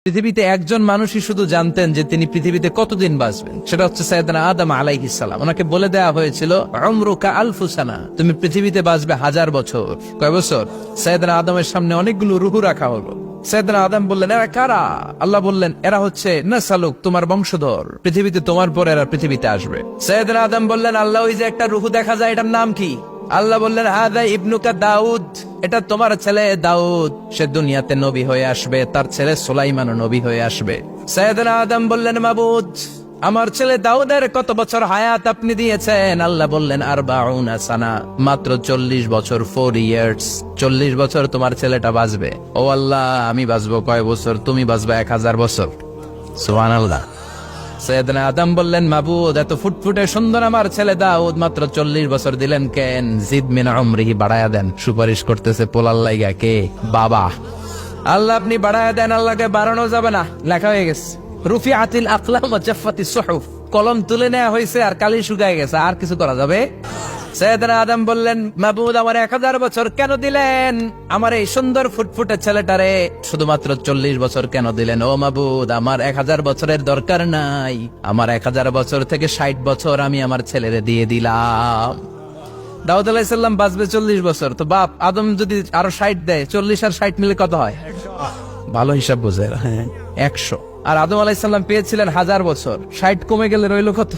পৃথিবীতে একজন মানুষই শুধু জানতেন যে তিনি পৃথিবীতে কতদিন বাঁচবেন, সেটা হচ্ছে সাইয়েদনা আদম আলাইহিস সালাম। ওনাকে বলে দেওয়া হয়েছিল উমরুকা আলফু সানা, তুমি পৃথিবীতে বাঁচবে 1000 বছর। কয় বছর? সাইয়েদনা আদমের সামনে অনেকগুলো রূহ রাখা হলো। সাইয়েদনা আদম বললেন, এরা কারা? আল্লাহ বললেন, এরা হচ্ছে নাসালুক, তোমার বংশধর, পৃথিবীতে তোমার পর এরা পৃথিবীতে আসবে। সাইয়েদনা আদম বললেন, আল্লাহ ওই যে একটা রূহ দেখা যায়, এটার নাম কি? আল্লাহ বললেন, হাদা ইবনুকা দাউদ, এটা তোমার ছেলে দাউদ, সে দুনিয়াতে নবী হয়ে আসবে, তার ছেলে সুলাইমানও নবী হয়ে আসবে। সাইয়েদনা আদম বললেন, মাবুদ, আমার ছেলে দাউদের কত বছর হায়াত আপনি দিয়েছেন? আল্লাহ বললেন, 40 সানা, মাত্র 40 বছর, 4 ইয়ার্স, 40 বছর তোমার ছেলেটা বাঁচবে। ও আল্লাহ, আমি বাঁচবো কয় বছর? তুমি বাঁচবে 1000 বছর। সুবহানাল্লাহ। সাইয়েদনা আদম বললেন, মাবুদ, এত ফুটফুটে সুন্দর আমার ছেলে দাউদ, মাত্র 40 বছর দিলেন কেন? জিদ মিন উমরিহি, বাড়ায়া দেন। সুপারিশ করতেছে পোলার লাইগা কে? বাবা। আল্লাহ আপনি বাড়ায়া দেন। আল্লাহকে বাড়ানো যাবে না, লেখা হয়ে গেছে। রুফিআতিল আকলাম ওয়া জাফফাতিস সুহুফ, কলম তুলে নেওয়া হয়েছে আর কালি শুকায় গেছে, আর কিছু করা যাবে? সাইয়েদনা আদম বললেন, মাবুদ, আমার 1000 বছর কেন দিলেন? আমার এই সুন্দর ফুটফুটে ছেলেটারে শুধুমাত্র 40 বছর কেন দিলেন? ও মাবুদ, আমার 1000 বছরের দরকার নাই, আমার 1000 বছর থেকে 60 বছর আমি আমার ছেলেরে দিয়ে দিলাম। দাউদ আলাইহিস সালাম বাঁচবে 40 বছর, তো বাপ আদম যদি আরো 60 দেয়, 40 আর 60 মিলে কত হয়? ভালো হিসাব বোঝে, 100। আর আদম আলাইহিস সালাম পেয়েছিলেন 1000 বছর, 60 কমে গেলে রইল কত?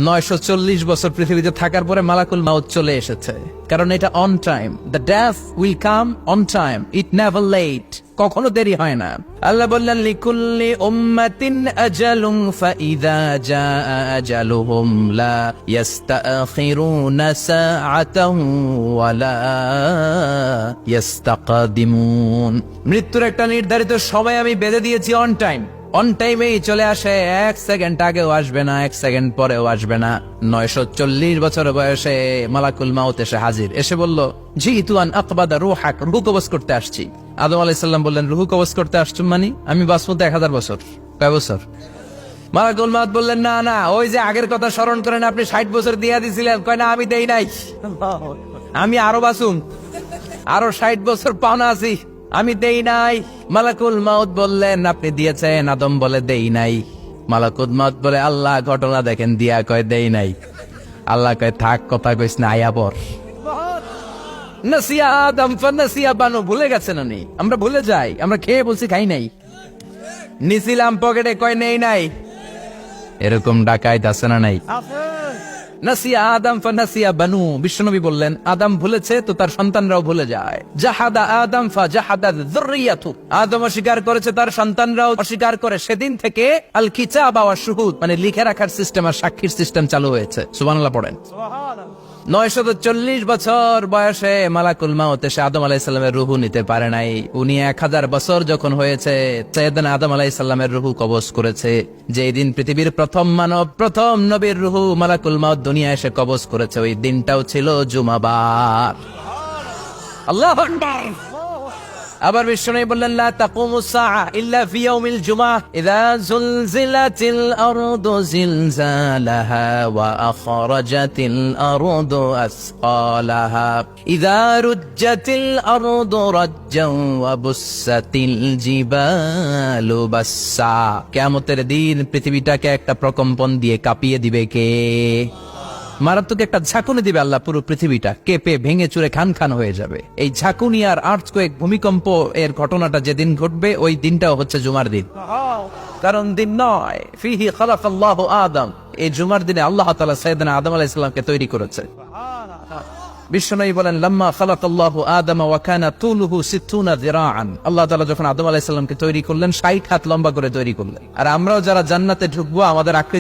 940 বছর পৃথিবীতে থাকার পরে মালাকুল মাউত চলে এসেছে, কারণ এটা on time. The death will come on time, it never late, কখনো দেরি হয় না। আল্লাহ বললেন, লিকুল্লি উম্মাতিন আজালুন ফাইযা জাআ আজালুহুম লা ইস্তাখিরুনা সাআতান ওয়া লা ইস্তাকদিমুন। মৃত্যুর একটা নির্ধারিত সময় আমি বেঁধে দিয়েছি, অন টাইম, অন টাইমেই চলে আসে, 1 সেকেন্ড আগেও আসবে না, 1 সেকেন্ড পরেও আসবে না। 940 বছর বয়সে মালাকুল মাউত এসে হাজির, এসে বলল, জিতু আন আকবাদা রূহাক, রূহ কবজ করতে আসছি। আদম আলাইহিস সালাম বললেন, রূহ কবজ করতে আসছো মানে? আমি বাঁচবো তো 1000 বছর। কয় বছর? মালাকুল মাউত বললেন, না না, ওই যে আগের কথা স্মরণ করেন, আপনি 60 বছর দিয়া দিছিলেন। কয় না, আমি দেই নাই, আমি আরো বাঁচুম, আরো 60 বছর পাওনা আছি, আমি দেই নাই। মালাকুল মাউত বললেন, আপনি দিয়েছেন। আদম বলে, দেই নাই। মালাকুল মাউত বলে, আল্লাহ ঘটনা দেখেন, দিয়া কয় দেই নাই। আল্লাহ কয়, থাক, কথা কইস না, আয়া পর। নাসিয়া আদম ফানাসিয়া বানু, ভুলে গেছেন উনি। আমরা ভুলে যাই, আমরা খেয়ে বলছি খাই নাই, নিছিলাম পকেটে, কয় নেই নাই। এরকম ডাকাইত আছে না নাই? নাসিয়া আদম ফানাসিয়া বানু, বিশ্বনবী বললেন, আদম ভুলেছে তো তার সন্তানরাও ভুলে যায়। জাহাদা আদম ফাজাহাদা যুররিয়াতু, আদম অস্বীকার করেছে, তার সন্তানরাও অস্বীকার করে। সেদিন থেকে আল কিতাব ওয়া শুহুদ, মানে লিখে রাখার সিস্টেম আর সাক্ষীর সিস্টেম চালু হয়েছে। সুবহানাল্লাহ পড়েন। 940 বছর বয়সে মালাকুল মাউত এসে আদম আলাইহিস সালামের রূহ নিতে পারে নাই। উনি 1000 বছর যখন হয়েছে, সাইয়েদনা আদম আলাইহিস সালামের রূহ কবজ করেছে। যেই দিন পৃথিবীর প্রথম মানব, প্রথম নবীর রূহ মালাকুল মাউত দুনিয়া এসে কবজ করেছে, ওই দিনটাও ছিল জুমাবার। আল্লাহু আকবার। আবার বিশ্বনবী বললেন, লা তাকুমুস সাআ ইল্লা ফি ইয়াউমিল জুমআহ, ইযা যুলজিলাতিল আরদু জিলজালাহা ওয়া আখরাজাতিল আরদু আসকালাহা, ইযা রুজ্জাতিল আরদু রাজ্জান ওয়া বুসাতিল জিবালু বাসসা। কিয়ামতের দিন পৃথিবীটাকে একটা প্রকম্পন দিয়ে কাঁপিয়ে দিবে কে? মারাত্মক একটা ঝাঁকুনি দিবে আল্লাহ, পুরো পৃথিবীটা কেঁপে ভেঙে চুরে খান খান হয়ে যাবে। এই ঝাঁকুনি আর আর্থকোয়েক, ভূমিকম্প এর ঘটনাটা যেদিন ঘটবে, ওই দিনটাও হচ্ছে জুমার দিন। কারণ দিন নয়, ফিহি খালাকাল্লাহু আদম, এই জুমার দিনে আল্লাহ তাআলা সাইয়েদনা আদম আলাইহিস সালামকে তৈরি করেছে। বিশ্বনবী বলেন, লাম্মা খালাকাল্লাহু আদম ওয়া কানা তুলুহু 60 যিরাআন, আল্লাহ তাআলা যখন আদম আলাইহিস সালামকে তৈরি করলেন, 60 হাত লম্বা করে তৈরি করলেন। আর আমরাও যারা জান্নাতে ঢুকবো, আমাদের আকৃতি